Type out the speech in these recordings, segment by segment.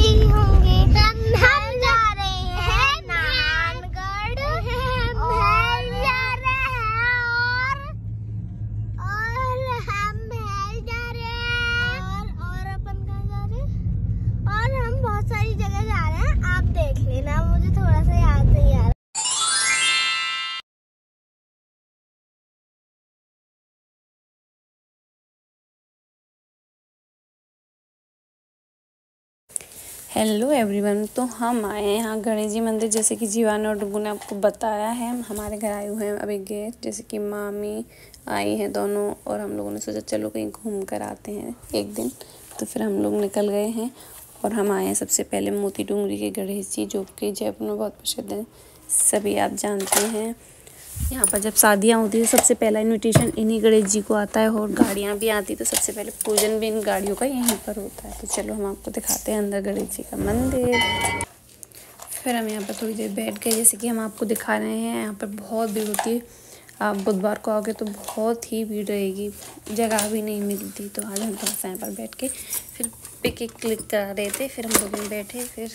नहीं होंगे। हम जा रहे हैं नारायणगढ़, महल जा रहे हैं और हम महल जा रहे हैं और अपन कहाँ जा रहे हैं और हम बहुत सारी जगह जा रहे हैं। आप देख लेना, मुझे थोड़ा सा याद नहीं आ रहा। हेलो एवरीवन, तो हम आए हैं यहाँ गणेश जी मंदिर। जैसे कि जीवान और डुगू ने आपको बताया है, हमारे घर आए हुए हैं अभी गेस्ट। जैसे कि मामी आई हैं दोनों, और हम लोगों ने सोचा चलो कहीं घूम कर आते हैं एक दिन। तो फिर हम लोग निकल गए हैं और हम आए हैं सबसे पहले मोती डूंगरी के गणेश जी, जो कि जयपुर में बहुत प्रसिद्ध हैं, सभी आप जानते हैं। यहाँ पर जब शादियाँ होती है सबसे पहला इनविटेशन इन्हीं गणेश जी को आता है, और गाड़ियाँ भी आती तो सबसे पहले पूजन भी इन गाड़ियों का यहीं पर होता है। तो चलो हम आपको दिखाते हैं अंदर गणेश जी का मंदिर। फिर हम यहाँ पर थोड़ी देर बैठ गए। जैसे कि हम आपको दिखा रहे हैं, यहाँ पर बहुत भीड़ होती है। आप बुधवार को आओगे तो बहुत ही भीड़ रहेगी, जगह भी नहीं मिलती। तो आज हम थोड़ा सा यहाँ पर बैठ के फिर पिक क्लिक करा रहे थे। फिर हम लोग बैठे, फिर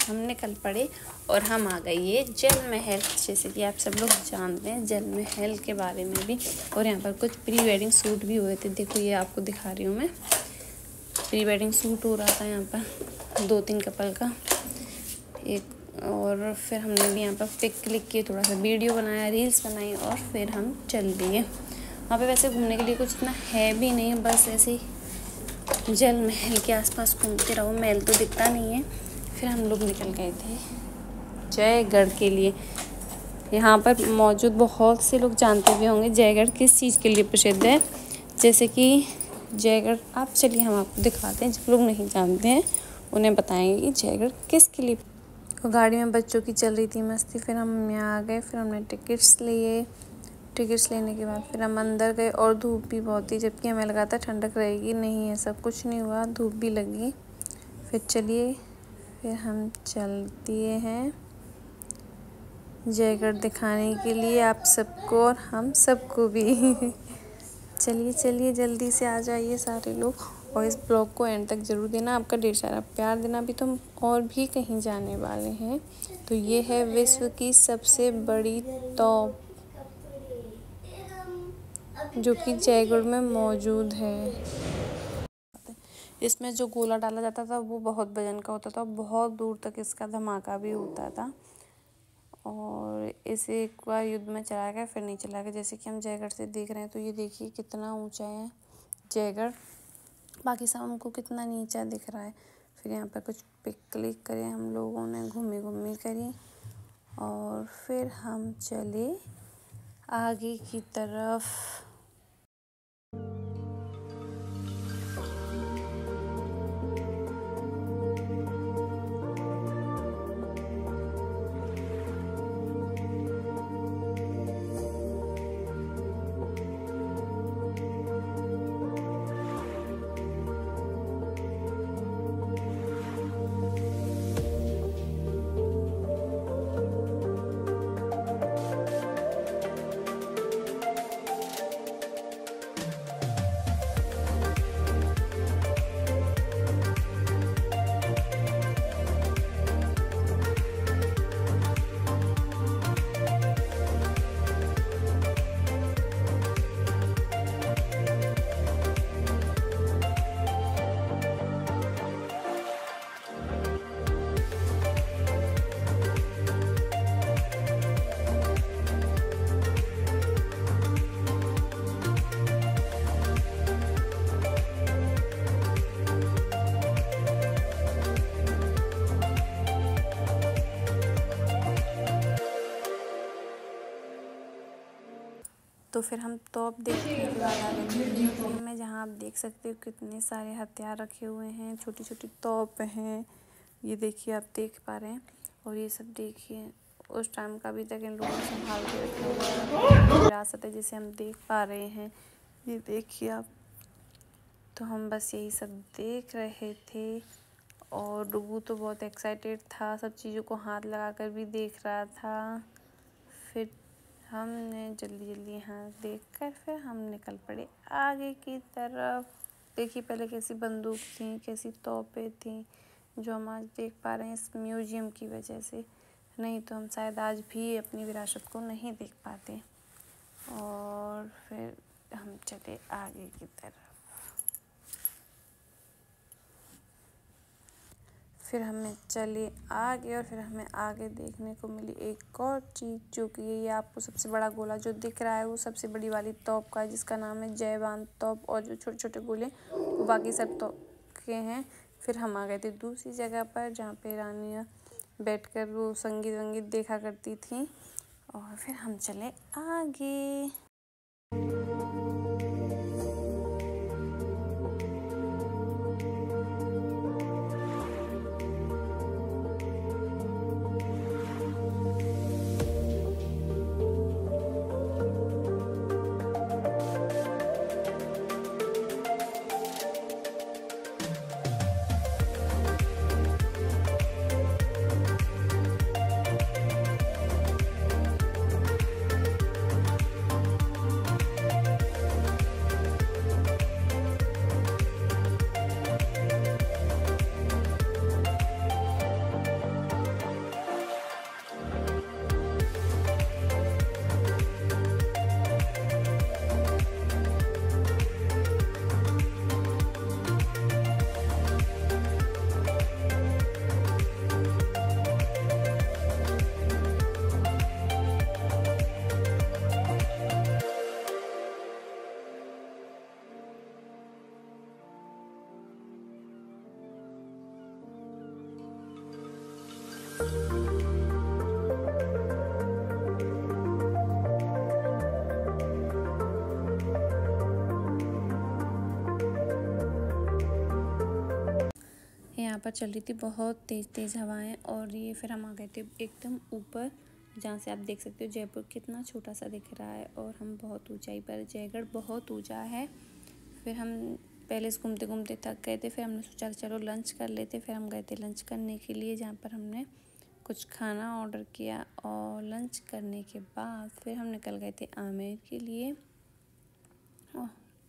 हम निकल पड़े और हम आ गए ये जल महल। जैसे कि आप सब लोग जानते हैं जल महल के बारे में भी। और यहाँ पर कुछ प्री वेडिंग शूट भी हुए थे। देखो ये आपको दिखा रही हूँ मैं, प्री वेडिंग शूट हो रहा था यहाँ पर 2-3 कपल का एक। और फिर हमने भी यहाँ पर पिक क्लिक की, थोड़ा सा वीडियो बनाया, रील्स बनाई और फिर हम चल दिए। वहाँ पे वैसे घूमने के लिए कुछ इतना है भी नहीं, बस ऐसे ही जल महल के आसपास घूमते रहो, महल तो दिखता नहीं है। फिर हम लोग निकल गए थे जयगढ़ के लिए। यहाँ पर मौजूद बहुत से लोग जानते भी होंगे जयगढ़ किस चीज़ के लिए प्रसिद्ध है। जैसे कि जयगढ़, आप चलिए हम आपको दिखाते हैं, जो लोग नहीं जानते हैं उन्हें बताएंगे कि जयगढ़ किसके लिए। तो गाड़ी में बच्चों की चल रही थी मस्ती। फिर हम यहाँ आ गए, फिर हमने टिकट्स लिए। टिकट्स लेने के बाद फिर हम अंदर गए, और धूप भी बहुत थी, जबकि हमें लगा था ठंडक रहेगी, नहीं ऐसा कुछ नहीं हुआ, धूप भी लगी। फिर चलिए, फिर हम चल दिए हैं जयगढ़ दिखाने के लिए आप सबको और हम सबको भी। चलिए चलिए जल्दी से आ जाइए सारे लोग, और इस ब्लॉग को एंड तक ज़रूर देना। आपका ढेर सारा प्यार देना। अभी तो हम और भी कहीं जाने वाले हैं। तो ये है विश्व की सबसे बड़ी तोप, जो कि जयगढ़ में मौजूद है। इसमें जो गोला डाला जाता था वो बहुत वजन का होता था, बहुत दूर तक इसका धमाका भी होता था। और इसे एक बार युद्ध में चलाया गया, फिर नहीं चलाया गया। जैसे कि हम जयगढ़ से देख रहे हैं, तो ये देखिए कितना ऊंचा है जयगढ़, बाकी सब हमको कितना नीचा दिख रहा है। फिर यहाँ पर कुछ पिक क्लिक करे हम लोगों ने, घूमी घूमी करी, और फिर हम चले आगे की तरफ। तो फिर हम तोप देखने के बाद आ गए में, जहाँ आप देख सकते हो कितने सारे हथियार रखे हुए हैं, छोटी छोटी तोप हैं। ये देखिए आप देख पा रहे हैं। और ये सब देखिए उस टाइम का अभी तक इन लोगों ने संभाल के रखा हुआ है, विरासत है जिसे हम देख पा रहे हैं। ये देखिए आप। तो हम बस यही सब देख रहे थे, और डुगू तो बहुत एक्साइटेड था, सब चीज़ों को हाथ लगाकर भी देख रहा था। फिर हमने जल्दी जल्दी यहाँ देखकर फिर हम निकल पड़े आगे की तरफ। देखिए पहले कैसी बंदूक थी, कैसी तोपें थी, जो हम आज देख पा रहे हैं इस म्यूजियम की वजह से, नहीं तो हम शायद आज भी अपनी विरासत को नहीं देख पाते। और फिर हम चले आगे की तरफ। फिर हमें चले आगे और फिर हमें आगे देखने को मिली एक और चीज़, जो कि ये आपको सबसे बड़ा गोला जो दिख रहा है वो सबसे बड़ी वाली तोप का है, जिसका नाम है जयवान तोप। और जो छोटे छोटे गोले वो बाकी सब तोप के हैं। फिर हम आ गए थे दूसरी जगह पर, जहाँ पे रानियाँ बैठकर वो संगीत वंगीत देखा करती थी। और फिर हम चले आगे। यहाँ पर चल रही थी बहुत तेज़ तेज़ हवाएं। और ये फिर हम आ गए थे एकदम ऊपर, जहाँ से आप देख सकते हो जयपुर कितना छोटा सा दिख रहा है। और हम बहुत ऊंचाई पर, जयगढ़ बहुत ऊंचा है। फिर हम पहले से घूमते घूमते थक गए थे, फिर हमने सोचा चलो लंच कर लेते। फिर हम गए थे लंच करने के लिए, जहाँ पर हमने कुछ खाना ऑर्डर किया। और लंच करने के बाद फिर हम निकल गए थे आमेर के लिए।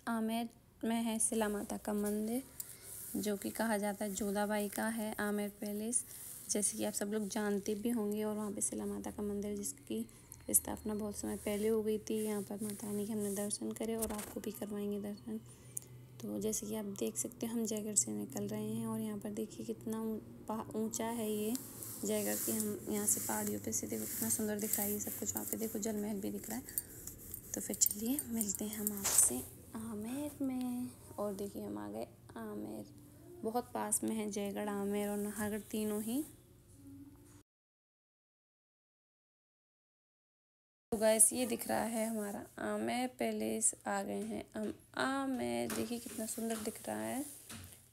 आमेर में है शिला माता का मंदिर, जो कि कहा जाता है जोधाबाई का है आमेर पैलेस, जैसे कि आप सब लोग जानते भी होंगे। और वहाँ पे शिला माता का मंदिर, जिसकी स्थापना बहुत समय पहले हो गई थी। यहाँ पर माता रानी के हमने दर्शन करे और आपको भी करवाएंगे दर्शन। तो जैसे कि आप देख सकते हैं हम जयगढ़ से निकल रहे हैं। और यहाँ पर देखिए कितना ऊंचा है ये जयगढ़ की। हम यहाँ से पहाड़ियों पे से देखो कितना सुंदर दिख रहा है ये सब कुछ। वहाँ पे देखो जल महल भी दिख रहा है। तो फिर चलिए मिलते हैं हम आपसे आमेर में। और देखिए हम आ गए आमेर, बहुत पास में है जयगढ़, आमेर और नाहरगढ़ तीनों ही। तो गाइस ये दिख रहा है हमारा आमेर पैलेस। आ गए हैं हम आमेर, देखिए कितना सुंदर दिख रहा है।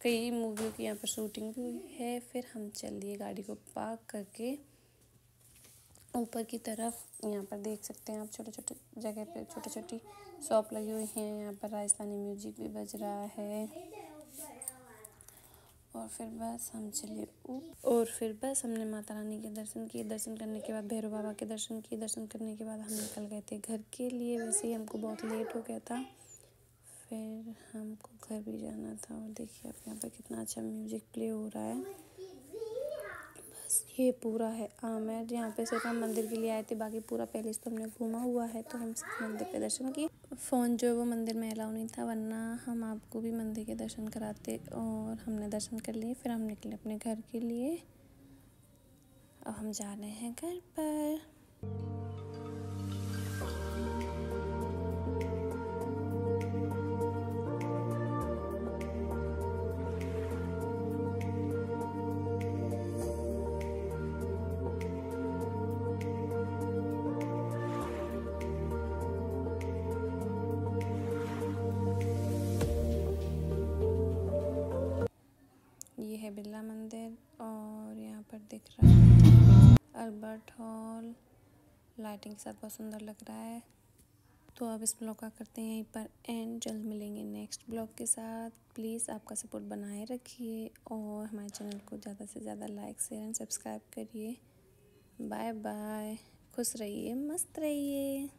कई मूवियों की यहाँ पर शूटिंग भी हुई है। फिर हम चलिए गाड़ी को पार्क करके ऊपर की तरफ। यहाँ पर देख सकते हैं आप छोटे छोटे जगह पे छोटी छोटी शॉप लगी हुई हैं। यहाँ पर राजस्थानी म्यूजिक भी बज रहा है। और फिर बस हम चले और फिर बस हमने माता रानी के दर्शन किए। दर्शन करने के बाद भैरव बाबा के दर्शन किए। दर्शन करने के बाद हम निकल गए थे घर के लिए। वैसे ही हमको बहुत लेट हो गया था, फिर हमको घर भी जाना था। और देखिए आप यहाँ पर कितना अच्छा म्यूजिक प्ले हो रहा है। बस ये पूरा है आमेर। यहाँ पे सिर्फ हम मंदिर के लिए आए थे, बाकी पूरा पैलेस तो हमने घूमा हुआ है। तो हम सिर्फ मंदिर के दर्शन किए। फ़ोन जो है वो मंदिर में अलाउ नहीं था, वरना हम आपको भी मंदिर के दर्शन कराते। और हमने दर्शन कर लिए, फिर हम निकले अपने घर के लिए। अब हम जा रहे हैं घर पर। ये है बिरला मंदिर। और यहाँ पर दिख रहा है अल्बर्ट हॉल, लाइटिंग के साथ बहुत सुंदर लग रहा है। तो अब इस ब्लॉग का करते हैं यहीं पर एंड। जल्द मिलेंगे नेक्स्ट ब्लॉग के साथ। प्लीज़ आपका सपोर्ट बनाए रखिए और हमारे चैनल को ज़्यादा से ज़्यादा लाइक शेयर एंड सब्सक्राइब करिए। बाय बाय, खुश रहिए, मस्त रहिए।